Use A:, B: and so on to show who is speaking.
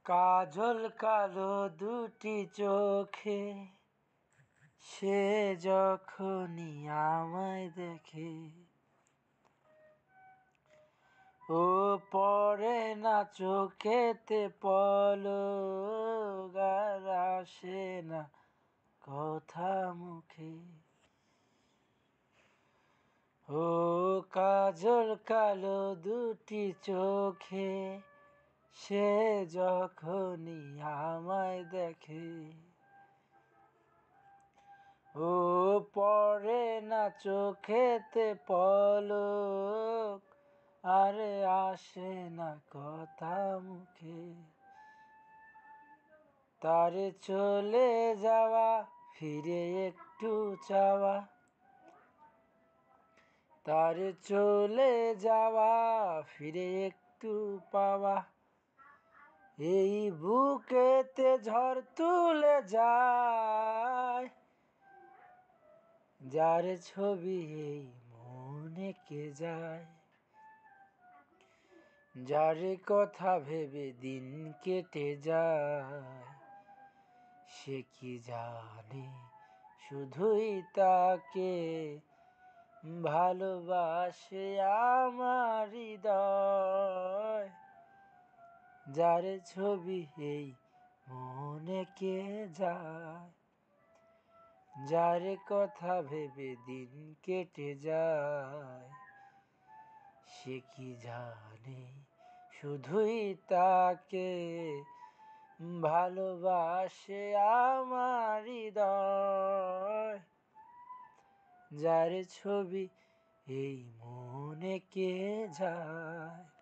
A: কাজল কালো দুটি চোখে সে যখনই আমায় দেখে, ও পড়ে না চোখেতে পলক, আর আসে না কথা মুখে। ও কাজল কালো দুটি চোখে সে যখনই আমায় দেখে, ও পড়ে না চোখেতে পলক, আরে আসে না কথা মুখে। তারে চলে যাওয়া ফিরে একটু চাওয়া, তারে চলে যাওয়া ফিরে একটু পাওয়া, এই বুকেতে ঝড় তুলে যায়, যার ছবি এই মনে কে যায়। যার কথা ভেবে দিন কেটে যায়, সে কি জানে শুধুই তাকে ভালোবাসে আমার হৃদয়। যার ছবি এই মনে কে যায়, যার কথা ভেবে দিন কেটে যায়, সে কি জানে শুধুই তাকে ভালোবাসে আমার হৃদয়। যার ছবি এই মনে কে যায়।